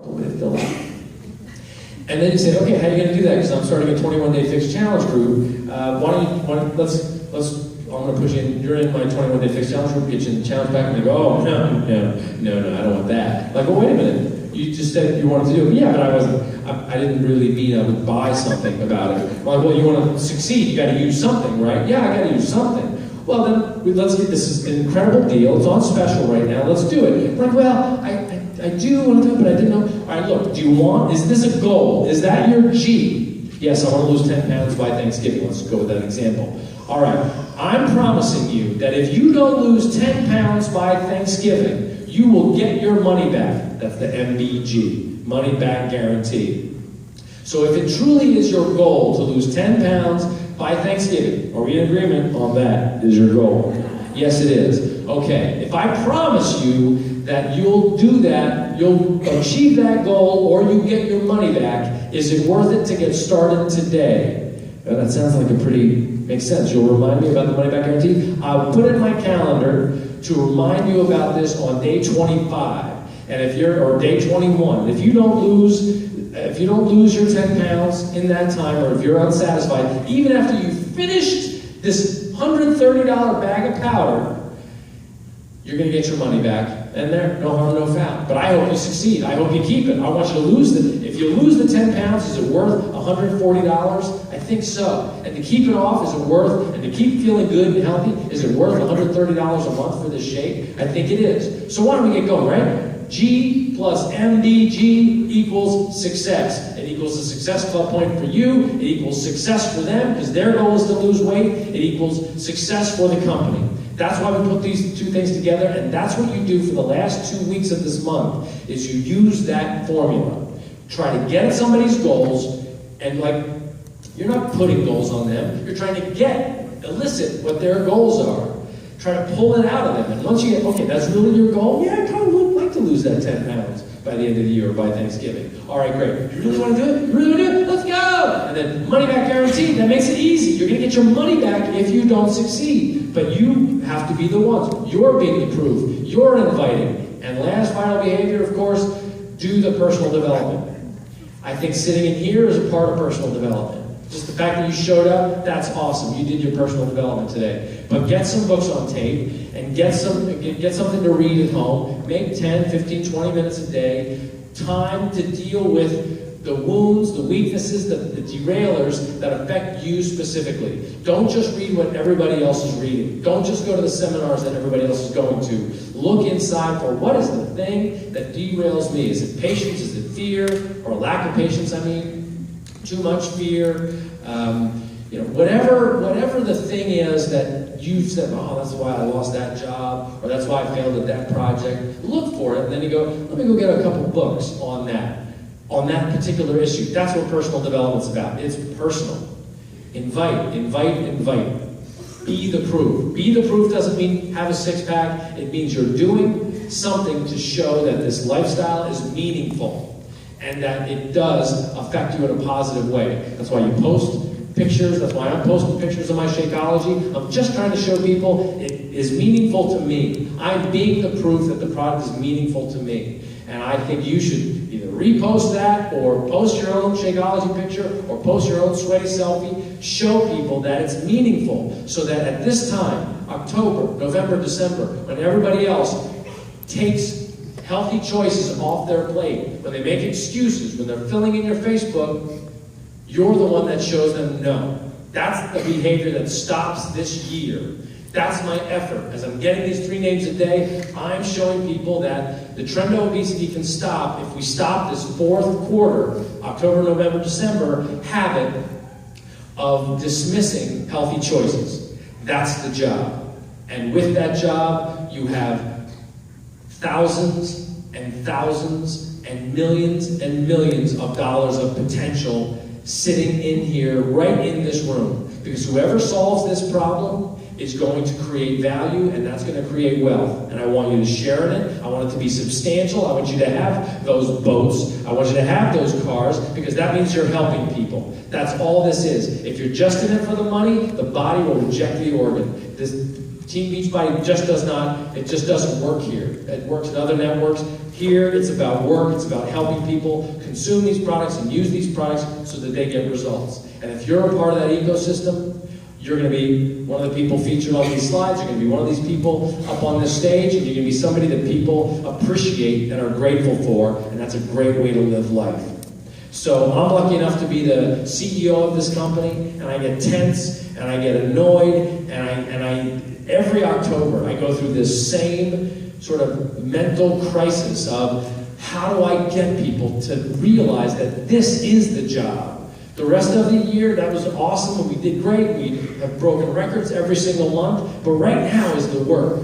But it filled out. And then you say, okay, how are you going to do that? Because I'm starting a 21-day fixed challenge group. I'm going to push you in. You're in my 21-day fixed challenge group. Get you in the challenge back, and they go, oh no, I don't want that. Like, well, wait a minute. You just said you wanted to do it. Yeah, but I didn't really mean I would buy something about it. Like, well, you want to succeed, you got to use something, right? Yeah, I got to use something. Well, then let's get this. Is an incredible deal. It's on special right now. Let's do it. Like, well, I do want to do it, but I didn't know. All right, look, is this a goal? Is that your G? Yes, I want to lose 10 pounds by Thanksgiving. Let's go with that example. All right, I'm promising you that if you don't lose 10 pounds by Thanksgiving, you will get your money back. That's the MBG, money back guarantee. So if it truly is your goal to lose 10 pounds by Thanksgiving, are we in agreement on that is your goal? Yes, it is. Okay, if I promise you that you'll do that, you'll achieve that goal, or you get your money back, is it worth it to get started today? Well, that sounds like makes sense. You'll remind me about the money back guarantee? I'll put it in my calendar to remind you about this on day 25, or day 21. If you don't lose your 10 pounds in that time, or if you're unsatisfied, even after you've finished this $130 bag of powder, you're going to get your money back. And there, no harm, no foul. But I hope you succeed. I hope you keep it. I want you to lose it. If you lose the 10 pounds, is it worth $140? I think so. And to keep it off, is it worth, and to keep feeling good and healthy, is it worth $130 a month for this shape? I think it is. So why don't we get going, right? G plus MDG equals success. It equals a success club point for you. It equals success for them, because their goal is to lose weight. It equals success for the company. That's why we put these two things together, and that's what you do for the last 2 weeks of this month, is you use that formula. Try to get at somebody's goals, and you're not putting goals on them, you're trying to elicit what their goals are. Try to pull it out of them, and once you get, okay, that's really your goal? Yeah, I kind of would like to lose that 10 pounds by the end of the year, or by Thanksgiving. All right, great. You really want to do it? You really want to do it? Let's go! And then money back guarantee, that makes it easy. You're going to get your money back if you don't succeed. But you have to be the ones. You're being the proof. You're inviting. And last vital behavior, of course, do the personal development. I think sitting in here is a part of personal development. Just the fact that you showed up, that's awesome. You did your personal development today. But get some books on tape and get something to read at home. Make 10, 15, 20 minutes a day. Time to deal with the wounds, the weaknesses, the derailers that affect you specifically. Don't just read what everybody else is reading. Don't just go to the seminars that everybody else is going to. Look inside for what is the thing that derails me. Is it patience? Is it fear? Or lack of patience, I mean? Too much fear? Whatever the thing is that you've said, oh, that's why I lost that job, or that's why I failed at that project. Look for it, and then you go, let me go get a couple books on that particular issue. That's what personal development's about. It's personal. Invite. Be the proof. Be the proof doesn't mean have a six-pack. It means you're doing something to show that this lifestyle is meaningful and that it does affect you in a positive way. That's why you post pictures. That's why I'm posting pictures of my Shakeology. I'm just trying to show people it is meaningful to me. I'm being the proof that the product is meaningful to me. And I think you should either repost that, or post your own Shakeology picture, or post your own sweaty selfie. Show people that it's meaningful, so that at this time, October, November, December, when everybody else takes healthy choices off their plate, when they make excuses, when they're filling in your Facebook, you're the one that shows them no. That's the behavior that stops this year. That's my effort. As I'm getting these 3 names a day, I'm showing people that the trend of obesity can stop if we stop this 4th quarter, October, November, December, habit of dismissing healthy choices. That's the job. And with that job, you have thousands and thousands and millions of dollars of potential sitting in here, right in this room. Because whoever solves this problem is going to create value, and that's going to create wealth. And I want you to share in it. I want it to be substantial. I want you to have those boats. I want you to have those cars, because that means you're helping people. That's all this is. If you're just in it for the money, the body will reject the organ. This Team Beachbody just doesn't work here. It works in other networks. Here, it's about work, it's about helping people consume these products and use these products so that they get results. And if you're a part of that ecosystem, you're going to be one of the people featured on these slides, you're going to be one of these people up on this stage, and you're going to be somebody that people appreciate and are grateful for, and that's a great way to live life. So I'm lucky enough to be the CEO of this company, and I get tense, and I get annoyed, and I every October I go through this same sort of mental crisis of how do I get people to realize that this is the job. The rest of the year, that was awesome, and we did great. We have broken records every single month, but right now is the work.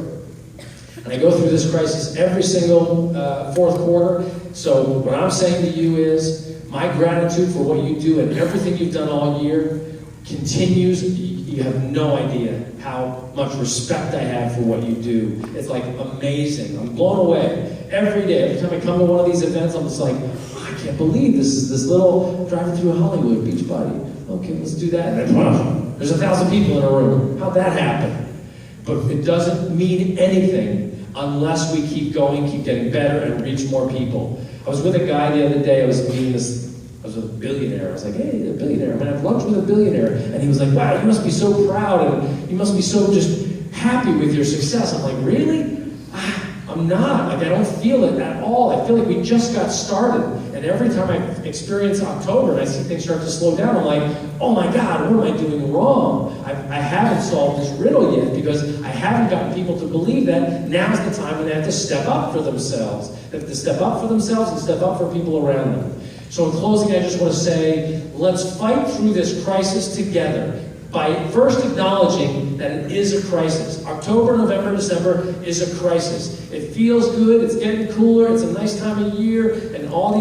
And I go through this crisis every single fourth quarter. So what I'm saying to you is, my gratitude for what you do and everything you've done all year continues. You have no idea how much respect I have for what you do. It's like amazing. I'm blown away every day. Every time I come to one of these events, I'm just like, I can't believe this is this little driving through Hollywood, Beachbody. Okay, let's do that. And then, wow, there's 1,000 people in a room. How'd that happen? But it doesn't mean anything unless we keep going, keep getting better, and reach more people. I was with a guy the other day. I was a billionaire. I was like, hey, a billionaire. I'm gonna have lunch with a billionaire. And he was like, wow, you must be so proud, and you must be so just happy with your success. I'm like, really? I'm not. Like, I don't feel it at all. I feel like we just got started. And every time I experience October and I see things start to slow down, I'm like, oh my God, what am I doing wrong? I haven't solved this riddle yet because I haven't gotten people to believe that now's the time when they have to step up for themselves. They have to step up for themselves and step up for people around them. So in closing, I just want to say, let's fight through this crisis together by first acknowledging that it is a crisis. October, November, December is a crisis. It feels good, it's getting cooler, it's a nice time of year, and all these